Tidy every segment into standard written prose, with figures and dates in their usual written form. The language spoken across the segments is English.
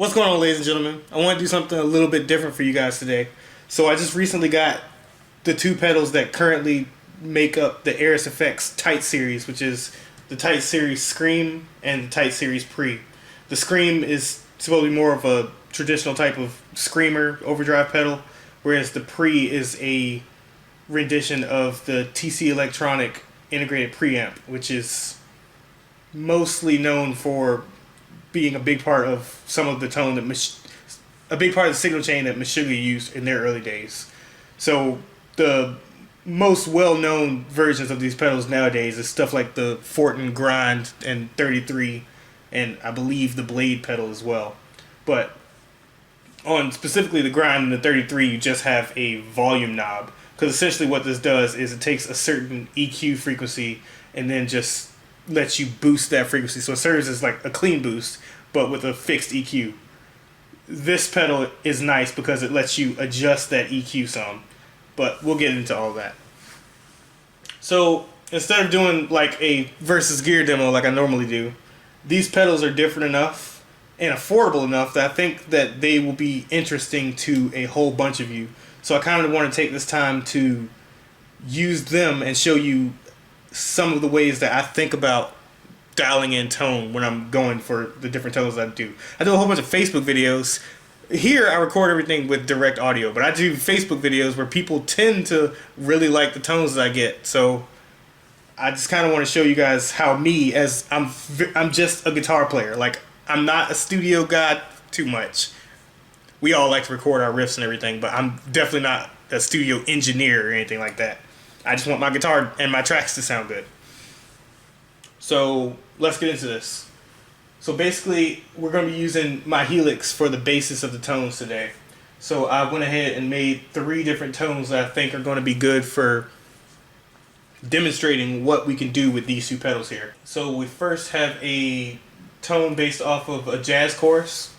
What's going on, ladies and gentlemen? I want to do something a little bit different for you guys today. So I just recently got the two pedals that currently make up the Airis Effects Tight Series, which is the Tight Series Scream and the Tight Series Pre. The Scream is supposed to be more of a traditional type of screamer overdrive pedal, whereas the Pre is a rendition of the TC Electronic integrated preamp, which is mostly known for being a big part of some of the tone that a big part of the signal chain that Meshuggah used in their early days. So the most well-known versions of these pedals nowadays is stuff like the Fortin Grind and 33, and I believe the Blade pedal as well. But on specifically the Grind and the 33, you just have a volume knob, because essentially what this does is it takes a certain EQ frequency and then just lets you boost that frequency. So it serves as like a clean boost, but with a fixed EQ. This pedal is nice because it lets you adjust that EQ some, but we'll get into all that. So instead of doing like a versus gear demo like I normally do, these pedals are different enough and affordable enough that I think that they will be interesting to a whole bunch of you. So I kind of want to take this time to use them and show you some of the ways that I think about dialing in tone when I'm going for the different tones I do. I do a whole bunch of Facebook videos. Here I record everything with direct audio, but I do Facebook videos where people tend to really like the tones that I get. So I just kind of want to show you guys how I'm just a guitar player. Like, I'm not a studio guy too much. We all like to record our riffs and everything, but I'm definitely not a studio engineer or anything like that. I just want my guitar and my tracks to sound good. So let's get into this. So basically, we're going to be using my Helix for the basis of the tones today. So I went ahead and made 3 different tones that I think are going to be good for demonstrating what we can do with these 2 pedals here. So we first have a tone based off of a jazz chorus.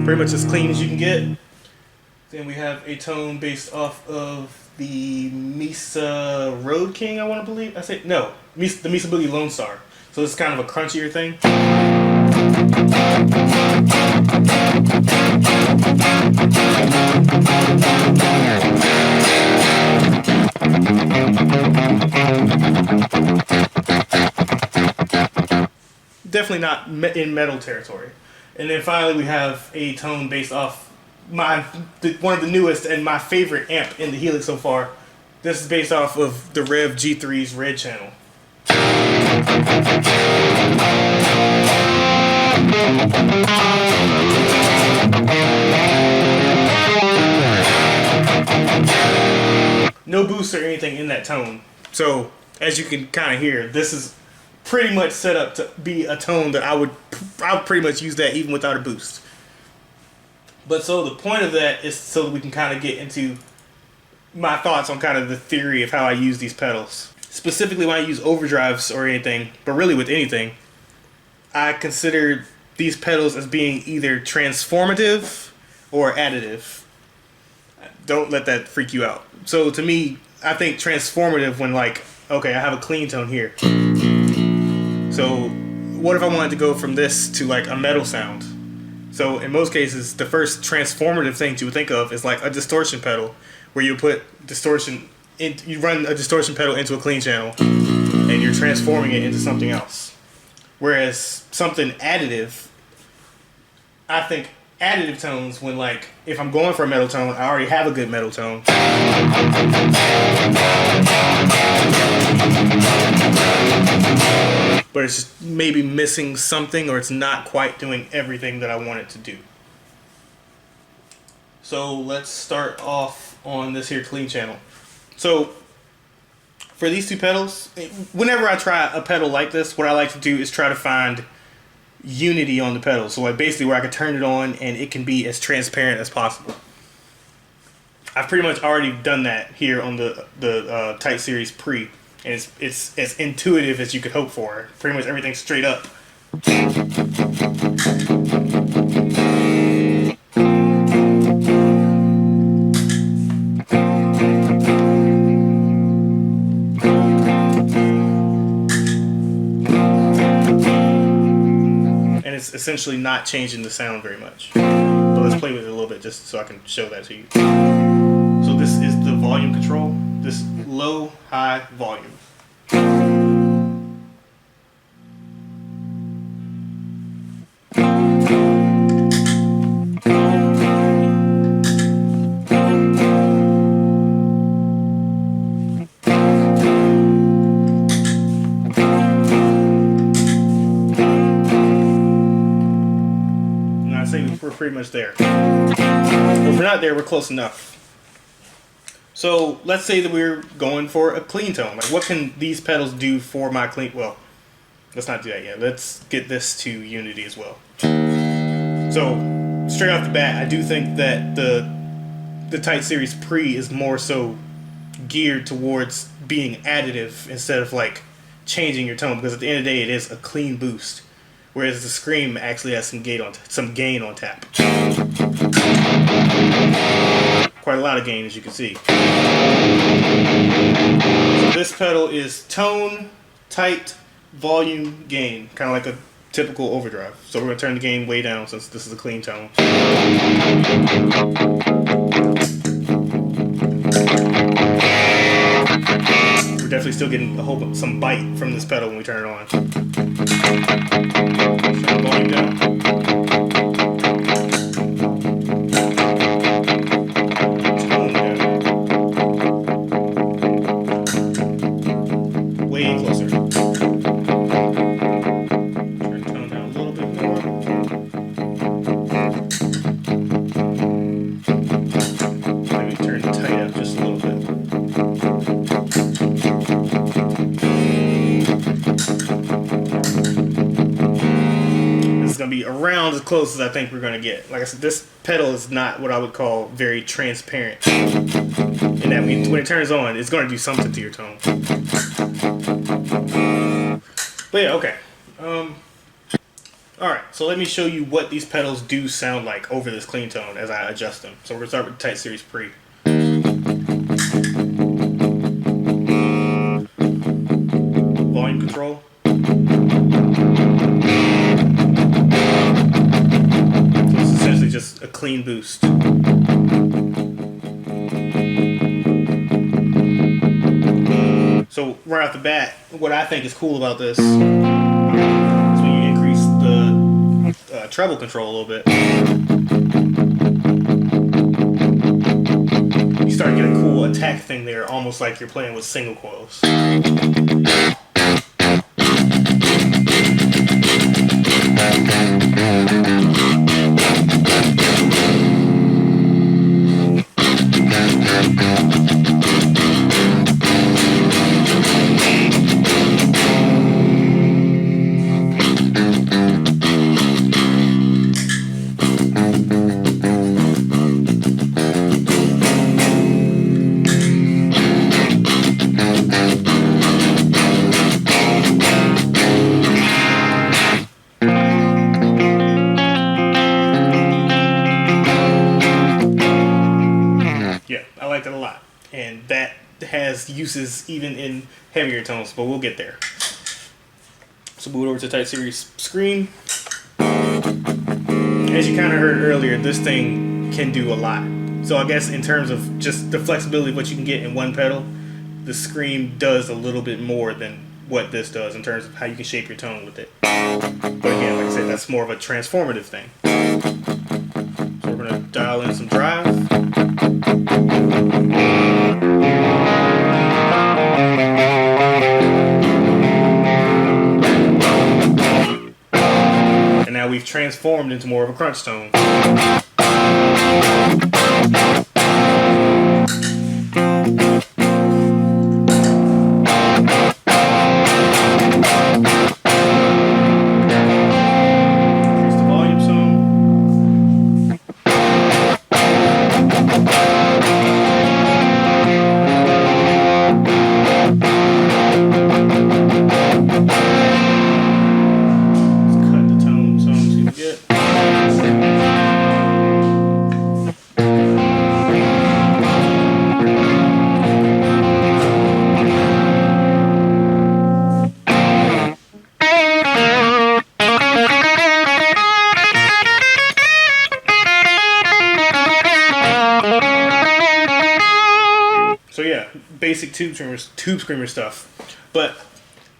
Pretty much as clean as you can get. Then we have a tone based off of the Mesa Road King, I want to believe. The Mesa Boogie Lone Star. So it's kind of a crunchier thing. Definitely not in metal territory. And then finally we have a tone based off one of the newest and my favorite amp in the Helix so far. This is based off of the Rev G3's Red Channel. No boost or anything in that tone. So as you can kind of hear, this is pretty much set up to be a tone that I would pretty much use that even without a boost. But so the point of that is so that we can kind of get into my thoughts on kind of the theory of how I use these pedals. Specifically when I use overdrives or anything, but really with anything, I consider these pedals as being either transformative or additive. Don't let that freak you out. So to me, I think transformative when, like, okay, I have a clean tone here. So what if I wanted to go from this to like a metal sound? So in most cases, the first transformative thing you would think of is like a distortion pedal, where you put distortion in, you run a distortion pedal into a clean channel, and you're transforming it into something else. Whereas something additive, I think additive tones when, like, if I'm going for a metal tone, I already have a good metal tone. But it's just maybe missing something, or it's not quite doing everything that I want it to do. So let's start off on this here clean channel. So for these 2 pedals, whenever I try a pedal like this, what I like to do is try to find unity on the pedal. So like basically where I can turn it on and it can be as transparent as possible. I've pretty much already done that here on the Tight Series Pre. And it's as intuitive as you could hope for. Pretty much everything's straight up. essentially not changing the sound very much. But let's play with it a little bit just so I can show that to you. So this is the volume control. This low, high volume. We're pretty much there. If we're not there, we're close enough. So let's say that we're going for a clean tone. Like, what can these pedals do for my clean? Well, let's not do that yet. Let's get this to unity as well. So straight off the bat, I do think that the Tight Series Pre is more so geared towards being additive instead of like changing your tone, because at the end of the day, it is a clean boost. Whereas the Scream actually has some gain on tap. Quite a lot of gain, as you can see. So this pedal is tone, tight, volume, gain. Kind of like a typical overdrive. So we're going to turn the gain way down since this is a clean tone. We're definitely still getting some bite from this pedal when we turn it on. Turn the volume down. Tone down. Way closer. Turn the tone down a little bit more. Maybe turn the tight up just a little bit. Going to be around as close as I think we're going to get. Like I said, this pedal is not what I would call very transparent, in that when it turns on, it's going to do something to your tone. But yeah, okay. Alright, so let me show you what these pedals do sound like over this clean tone as I adjust them. So we're going to start with the Tight Series Pre. Volume control. Just a clean boost. So right off the bat, what I think is cool about this is when you increase the treble control a little bit, you start getting a cool attack thing there, almost like you're playing with single coils. It a lot, and that has uses even in heavier tones, but we'll get there. So move over to Tight Series Scream. As you kind of heard earlier, this thing can do a lot. So I guess in terms of just the flexibility of what you can get in one pedal, the Scream does a little bit more than what this does in terms of how you can shape your tone with it. But again, like I said, that's more of a transformative thing. So we're going to dial in some drive. And now we've transformed into more of a crunch tone. tube screamer stuff. But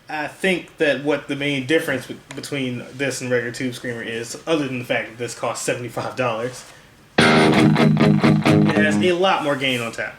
I think that what the main difference between this and regular tube screamer is, other than the fact that this costs $75, it has a lot more gain on tap.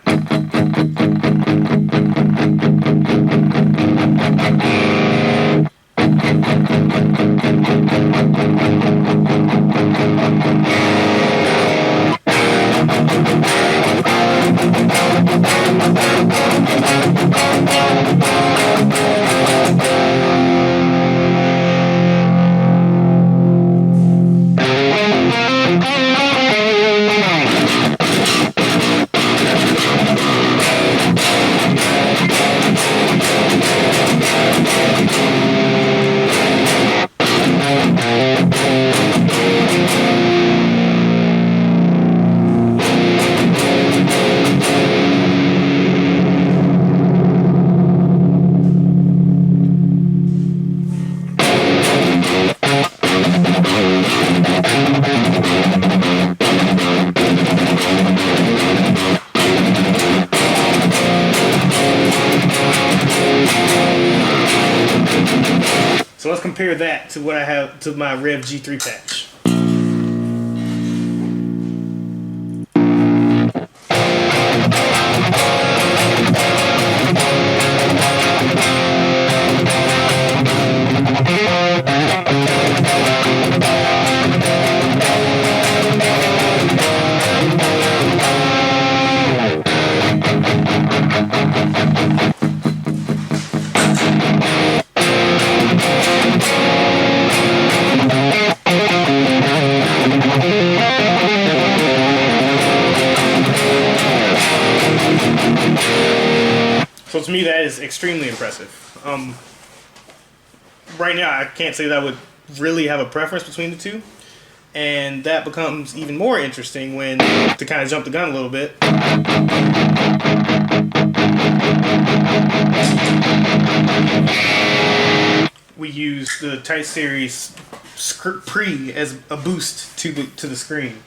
So let's compare that to what I have to my Rev G3 patch. So to me, that is extremely impressive. Right now, I can't say that I would really have a preference between the two. And that becomes even more interesting when, to kind of jump the gun a little bit, we use the Tight Series Pre as a boost to the screen.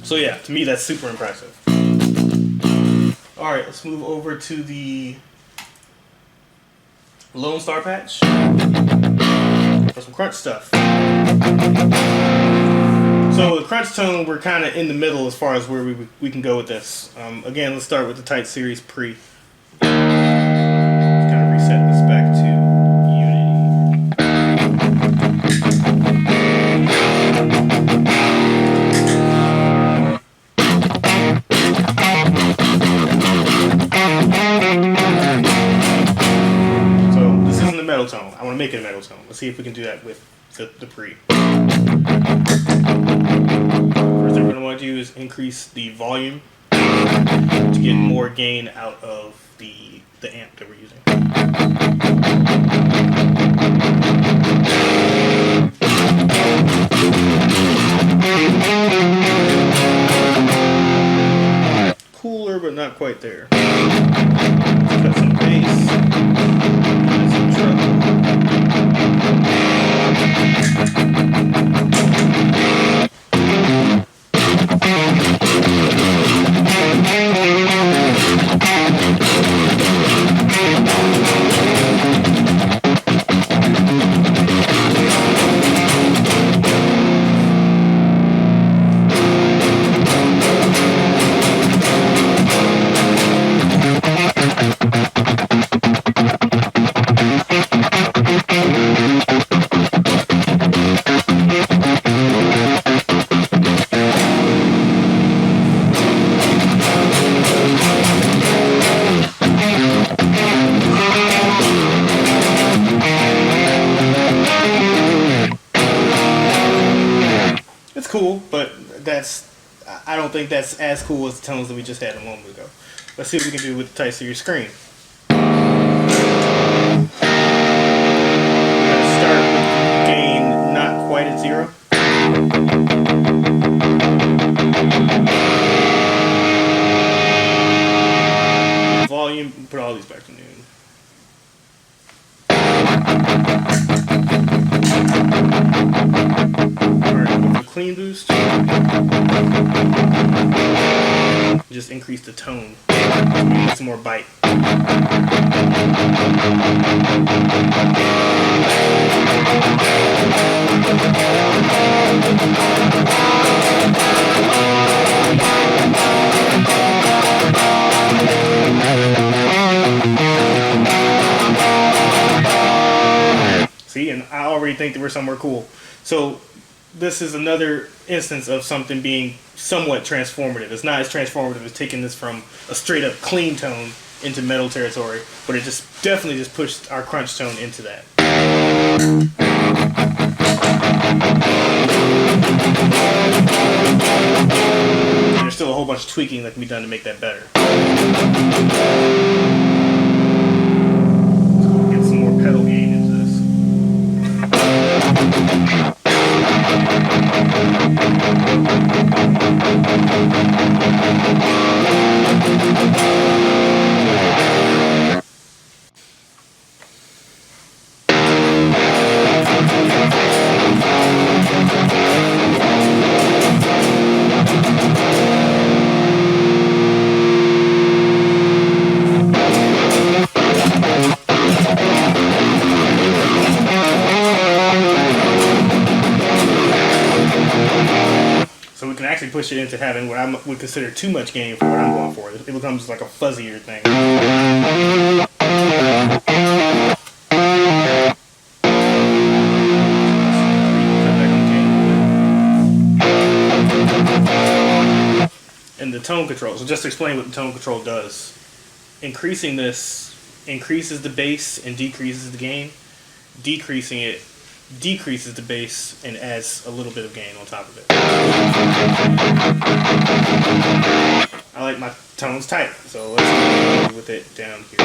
So yeah, to me that's super impressive. Alright, let's move over to the Lone Star patch for some crunch stuff. So the crunch tone, we're kind of in the middle as far as where we can go with this. Again, let's start with the Tight Series Pre. Just kind of reset this back to tone. I want to make it a metal tone. Let's see if we can do that with the Pre. First thing we're going to want to do is increase the volume to get more gain out of the amp that we're using. Cooler, but not quite there. Cut some bass. Some treble. cool, but I don't think that's as cool as the tones that we just had a moment ago. Let's see what we can do with the tight series screen. We're gonna start with the gain not quite at 0. Volume, put all these back to noon. Alright, with the clean boost, just increase the tone, get some more bite. See, and I already think that we're somewhere cool. So this is another instance of something being somewhat transformative. It's not as transformative as taking this from a straight up clean tone into metal territory, but it just definitely just pushed our crunch tone into that. And there's still a whole bunch of tweaking that can be done to make that better. Let's get some more pedal gain into this. So we can actually push it into having what I would consider too much gain for what I'm going for. It becomes like a fuzzier thing. And the tone control. So just to explain what the tone control does. Increasing this increases the bass and decreases the gain. Decreasing it decreases the bass and adds a little bit of gain on top of it. I like my tones tight, so let's go with it down here.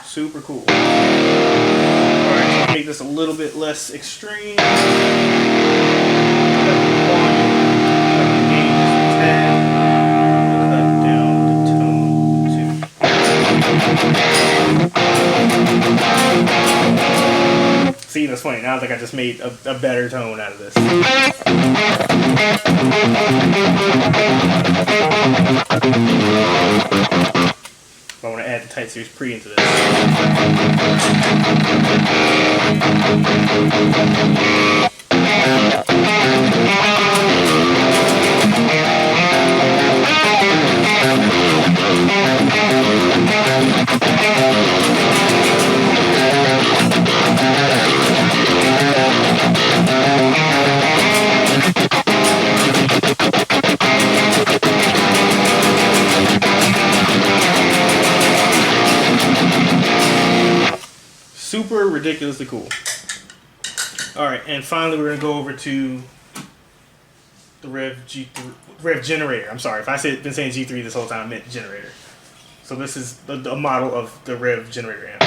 Super cool. Alright, so make this a little bit less extreme. See, that's funny. Now I think I just made a better tone out of this. I want to add the tight series pre into this. Super ridiculously cool. Alright, and finally we're going to go over to the Rev generator. I'm sorry, if I been saying G3 this whole time, I meant generator. So this is a model of the Rev generator amp.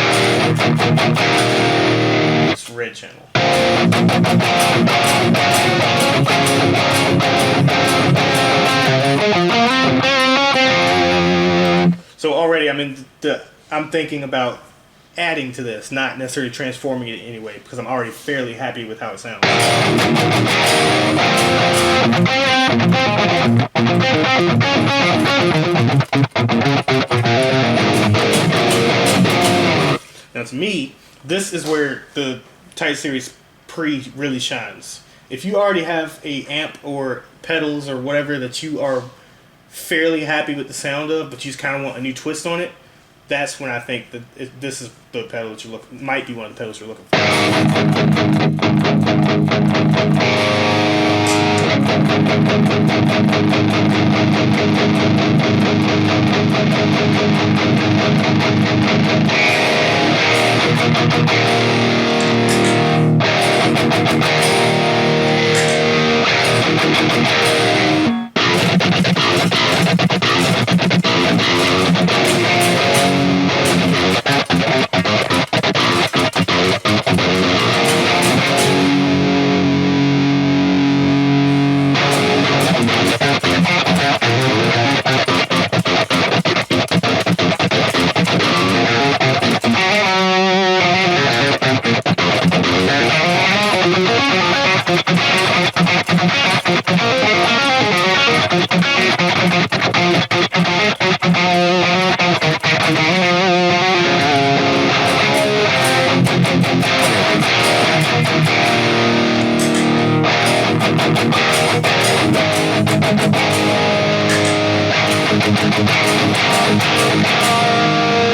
It's red channel. So already I'm thinking about adding to this, not necessarily transforming it anyway, because I'm already fairly happy with how it sounds. me, this is where the Tight Series Pre really shines. If you already have a amp or pedals or whatever that you are fairly happy with the sound of, but you just kind of want a new twist on it, that's when I think that this is the pedal that might be one of the pedals you're looking for.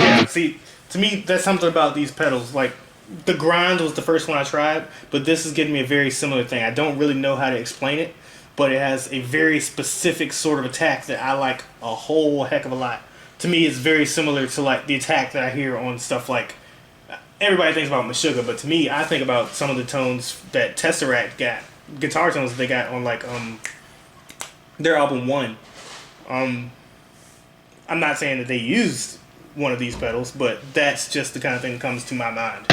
Yeah, see, to me, that's something about these pedals. Like, the grind was the first one I tried, but this is giving me a very similar thing. I don't really know how to explain it, but it has a very specific sort of attack that I like a whole heck of a lot. To me, it's very similar to like the attack that I hear on stuff like, everybody thinks about Meshuggah, but to me, I think about some of the tones that Tesseract got, guitar tones that they got on like their album One. I'm not saying that they used one of these pedals, but that's just the kind of thing that comes to my mind.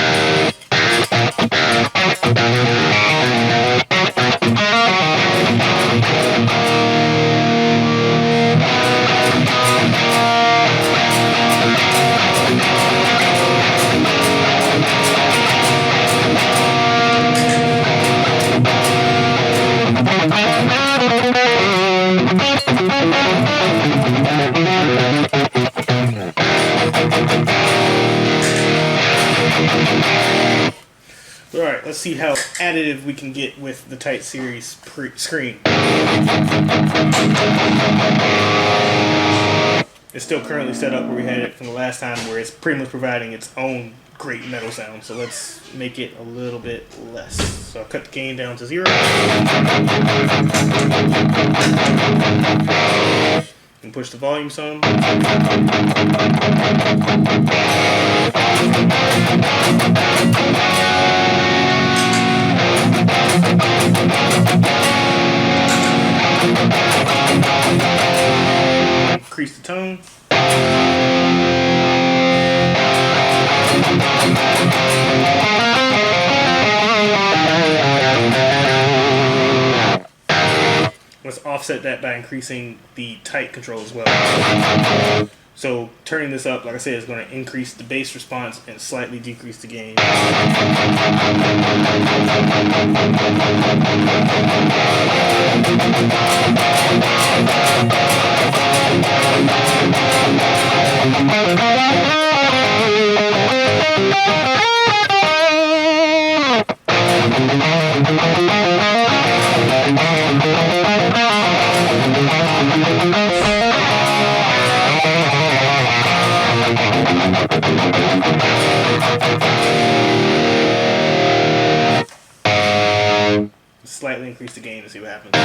Alright, let's see how additive we can get with the Tight Series screen. It's still currently set up where we had it from the last time, where it's pretty much providing its own great metal sound. So let's make it a little bit less. So I'll cut the gain down to 0. And push the volume some. Increase the tone. Let's offset that by increasing the tight control as well. So turning this up, like I said, is going to increase the bass response and slightly decrease the gain. Slightly increase the gain to see what happens.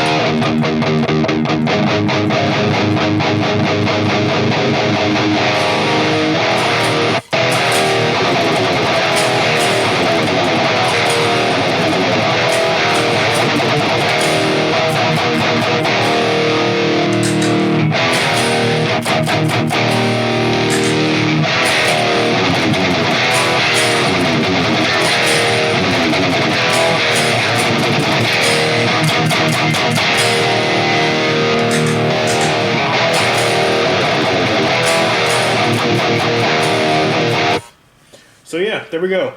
So yeah, there we go.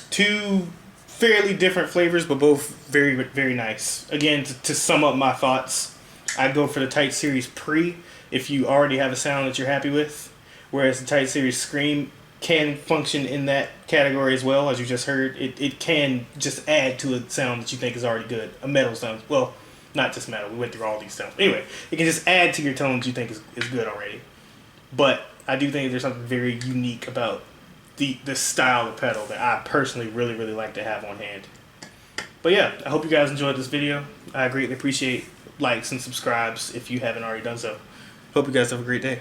Two fairly different flavors, but both very, very nice. Again, to sum up my thoughts, I'd go for the Tight Series Pre if you already have a sound that you're happy with, whereas the Tight Series Scream can function in that category as well, as you just heard. It can just add to a sound that you think is already good. A metal sound. Well, not just metal. We went through all these sounds. Anyway, it can just add to your tones you think is good already. But I do think there's something very unique about the style of pedal that I personally really, really like to have on hand. But yeah, I hope you guys enjoyed this video. I greatly appreciate likes and subscribes if you haven't already done so. Hope you guys have a great day.